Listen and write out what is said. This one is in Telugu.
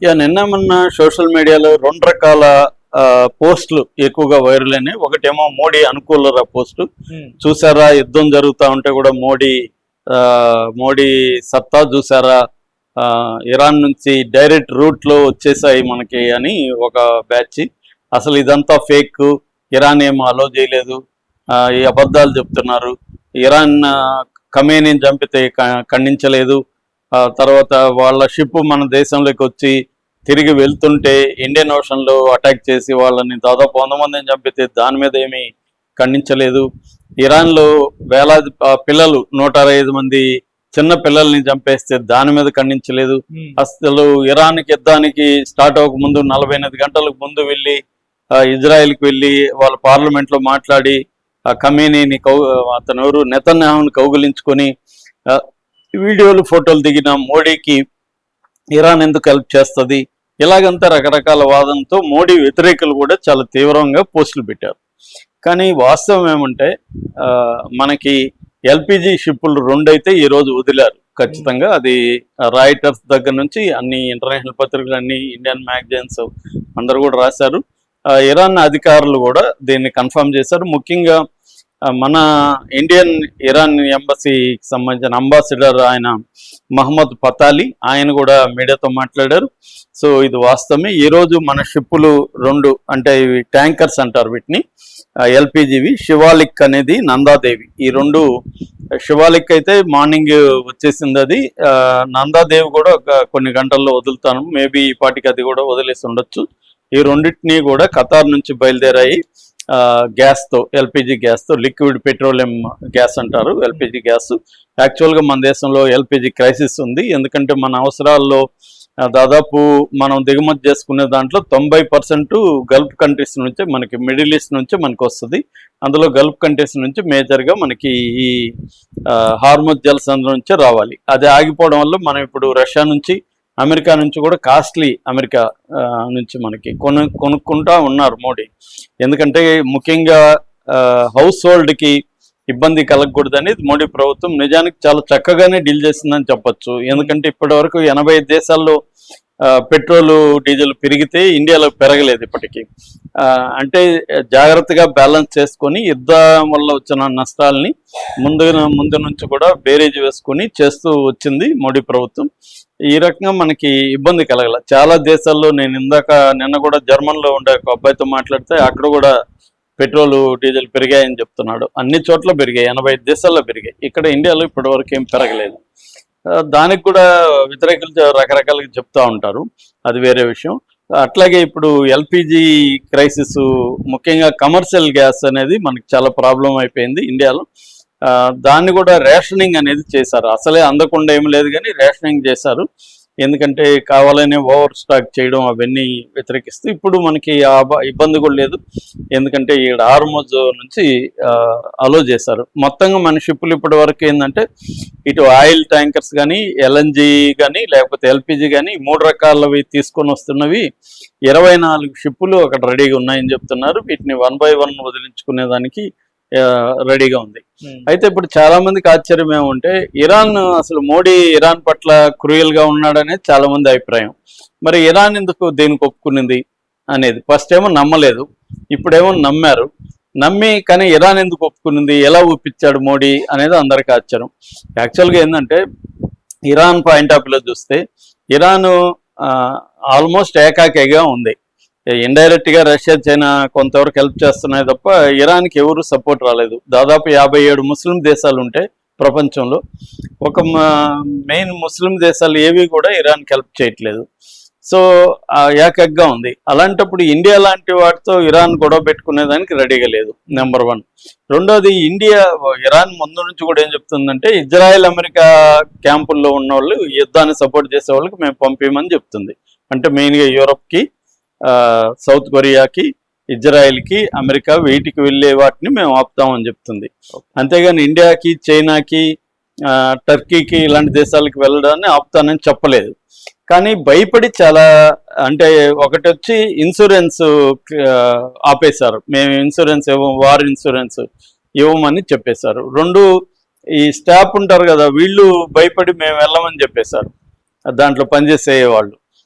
నిన్న మొన్న సోషల్ మీడియాలో 2 రకాల పోస్టులు ఎక్కువగా వైరల్ అయినాయి. ఒకటేమో మోడీ అనుకూల పోస్టు. చూసారా, యుద్ధం జరుగుతూ ఉంటే కూడా మోడీ సత్తా చూసారా, ఇరాన్ నుంచి డైరెక్ట్ రూట్లో వచ్చేసాయి మనకి అని ఒక బ్యాచ్. అసలు ఇదంతా ఫేక్, ఇరాన్ ఏమో అలో చేయలేదు, ఈ అబద్ధాలు చెప్తున్నారు, ఇరాన్ ఖమేనీని చంపితే ఖండించలేదు, తర్వాత వాళ్ళ షిప్ మన దేశంలోకి వచ్చి తిరిగి వెళ్తుంటే ఇండియన్ ఓషన్లో అటాక్ చేసి వాళ్ళని దాదాపు 100 మందిని చంపితే దాని మీద ఏమీ ఖండించలేదు, ఇరాన్లో వేలాది పిల్లలు 165 మంది చిన్న పిల్లల్ని చంపేస్తే దాని మీద ఖండించలేదు. అసలు ఇరాన్ యుద్ధానికి స్టార్ట్ అవ్వక ముందు 48 గంటలకు ముందు వెళ్ళి ఇజ్రాయెల్కి వెళ్ళి వాళ్ళ పార్లమెంట్లో మాట్లాడి ఖమేనీని అతను ఎవరు నెతన్యాహుని కౌగిలించుకొని వీడియోలు ఫోటోలు దిగిన మోడీకి ఇరాన్ ఎందుకు హెల్ప్ చేస్తుంది, ఇలాగంతా రకరకాల వాదనతో మోడీ వ్యతిరేకులు కూడా చాలా తీవ్రంగా పోస్టులు పెట్టారు. కానీ వాస్తవం ఏమంటే మనకి ఎల్పిజి షిప్పులు 2 అయితే ఈరోజు వదిలారు ఖచ్చితంగా. అది రాయిటర్స్ దగ్గర నుంచి అన్ని ఇంటర్నేషనల్ పత్రికలు, అన్ని ఇండియన్ మ్యాగజైన్స్ అందరూ కూడా రాశారు. ఇరాన్ అధికారులు కూడా దీన్ని కన్ఫర్మ్ చేశారు. ముఖ్యంగా మన ఇండియన్ ఇరాన్ ఎంబసీకి సంబంధించిన అంబాసిడర్ ఆయన మహమ్మద్ పతాలి, ఆయన కూడా మీడియాతో మాట్లాడారు. సో ఇది వాస్తవమే. ఈరోజు మన షిప్పులు 2 అంటే ఇవి ట్యాంకర్స్ అంటారు వీటిని, ఎల్పిజివి, శివాలిక్ అనేది నందాదేవి. ఈ 2 శివాలిక్ అయితే మార్నింగ్ వచ్చేసింది, అది నందాదేవి కూడా కొన్ని గంటల్లో వదులుతాను, మేబీ ఈ పాటికి అది కూడా వదిలేసి ఉండొచ్చు. ఈ రెండింటినీ కూడా ఖతార్ నుంచి బయలుదేరాయి గ్యాస్తో, ఎల్పిజి గ్యాస్తో, లిక్విడ్ పెట్రోలియం గ్యాస్ అంటారు ఎల్పిజి గ్యాస్. యాక్చువల్గా మన దేశంలో ఎల్పిజి క్రైసిస్ ఉంది, ఎందుకంటే మన అవసరాల్లో దాదాపు మనం దిగుమతి చేసుకునే దాంట్లో 90% గల్ఫ్ కంట్రీస్ నుంచే మనకి, మిడిల్ ఈస్ట్ నుంచి మనకు వస్తుంది. అందులో గల్ఫ్ కంట్రీస్ నుంచి మేజర్గా మనకి ఈ హార్ముజ్ జలసంధి నుంచే రావాలి. అది ఆగిపోవడం వల్ల మనం ఇప్పుడు రష్యా నుంచి, అమెరికా నుంచి కూడా కాస్ట్లీ, అమెరికా నుంచి మనకి కొనుక్కుంటా ఉన్నారు మోడీ. ఎందుకంటే ముఖ్యంగా హౌస్ హోల్డ్కి ఇబ్బంది కలగకూడదని మోడీ ప్రభుత్వం నిజానికి చాలా చక్కగానే డీల్ చేసిందని చెప్పొచ్చు. ఎందుకంటే ఇప్పటి వరకు 85 దేశాల్లో పెట్రోలు డీజిల్ పెరిగితే ఇండియాలో పెరగలేదు ఇప్పటికీ. అంటే జాగ్రత్తగా బ్యాలెన్స్ చేసుకొని యుద్ధం వల్ల వచ్చిన నష్టాలని ముందు నుంచి కూడా బేరేజ్ వేసుకొని చేస్తూ వచ్చింది మోడీ ప్రభుత్వం. ఈ రకంగా మనకి ఇబ్బంది కలగల. చాలా దేశాల్లో, నేను నిన్న కూడా జర్మన్లో ఉండే ఒక అబ్బాయితో మాట్లాడితే అక్కడ కూడా పెట్రోలు డీజిల్ పెరిగాయని చెప్తున్నాడు. అన్ని చోట్ల పెరిగాయి, 85 దేశాల్లో పెరిగాయి. ఇక్కడ ఇండియాలో ఇప్పటి వరకు ఏం పెరగలేదు. దానికి కూడా వ్యతిరేకులు రకరకాలుగా చెప్తూ ఉంటారు, అది వేరే విషయం. అట్లాగే ఇప్పుడు ఎల్పిజి క్రైసిస్, ముఖ్యంగా కమర్షియల్ గ్యాస్ అనేది మనకి చాలా ప్రాబ్లం అయిపోయింది ఇండియాలో. దాన్ని కూడా రేషనింగ్ అనేది చేశారు. అసలే అందకుండా ఏమి లేదు కానీ రేషనింగ్ చేశారు, ఎందుకంటే కావాలనే ఓవర్ స్టాక్ చేయడం అవన్నీ వ్యతిరేకిస్తూ ఇప్పుడు మనకి ఇబ్బంది కూడా లేదు, ఎందుకంటే ఇక్కడ హార్ముజ్ నుంచి అలో చేశారు. మొత్తంగా మన షిప్పులు ఇప్పటి వరకు ఏంటంటే ఇటు ఆయిల్ ట్యాంకర్స్ కానీ, ఎల్ఎన్జి కానీ, లేకపోతే ఎల్పిజి కానీ 3 రకాలవి తీసుకొని వస్తున్నవి 24 షిప్పులు అక్కడ రెడీగా ఉన్నాయని చెప్తున్నారు. వీటిని 1 by 1 వదిలించుకునేదానికి రెడీగా ఉంది. అయితే ఇప్పుడు చాలా మందికి ఆశ్చర్యం ఏమంటే, అసలు మోడీ ఇరాన్ పట్ల క్రూయల్గా ఉన్నాడనేది చాలా మంది అభిప్రాయం. మరి ఇరాన్ ఎందుకు దేనికి ఒప్పుకునింది అనేది, ఫస్ట్ ఏమో నమ్మలేదు, ఇప్పుడేమో నమ్మారు. నమ్మి కానీ ఇరాన్ ఎందుకు ఒప్పుకునింది, ఎలా ఒప్పించాడు మోడీ అనేది అందరికీ ఆశ్చర్యం. యాక్చువల్గా ఏంటంటే ఇరాన్ పాయింట్ ఆఫ్ వ్యూలో చూస్తే ఇరాన్ ఆల్మోస్ట్ ఏకాకిగా ఉంది. ఇండైరెక్ట్గా రష్యా, చైనా కొంతవరకు హెల్ప్ చేస్తున్నాయి తప్ప ఇరాన్కి ఎవరు సపోర్ట్ రాలేదు. దాదాపు 57 ముస్లిం దేశాలు ఉంటే ప్రపంచంలో, ఒక మెయిన్ ముస్లిం దేశాలు ఏవి కూడా ఇరాన్కి హెల్ప్ చేయట్లేదు. సో ఏకగ్గా ఉంది. అలాంటప్పుడు ఇండియా లాంటి వాటితో ఇరాన్ గొడవ పెట్టుకునేదానికి రెడీగా లేదు, నెంబర్ 1. రెండోది, ఇరాన్ ముందు నుంచి కూడా ఏం చెప్తుందంటే ఇజ్రాయెల్, అమెరికా క్యాంపుల్లో ఉన్న వాళ్ళు, యుద్ధాన్ని సపోర్ట్ చేసే వాళ్ళకి మేము పంపించమని చెప్తుంది. అంటే మెయిన్గా యూరప్కి, సౌత్ కొరియాకి, ఇజ్రాయెల్కి, అమెరికా, వీటికి వెళ్ళే వాటిని మేము ఆపుతామని చెప్తుంది. అంతేగాని ఇండియాకి, చైనాకి, టర్కీకి ఇలాంటి దేశాలకు వెళ్ళడాన్ని ఆపుతానని చెప్పలేదు. కానీ భయపడి చాలా, అంటే ఒకటి వచ్చి ఇన్సూరెన్స్ ఆపేశారు, మేము ఇన్సూరెన్స్ ఇవ్వం, వార్ ఇన్సూరెన్స్ ఇవ్వమని చెప్పేశారు. 2, ఈ స్టాఫ్ ఉంటారు కదా, వీళ్ళు భయపడి మేము వెళ్ళమని చెప్పేశారు, దాంట్లో పనిచేసే వాళ్ళు.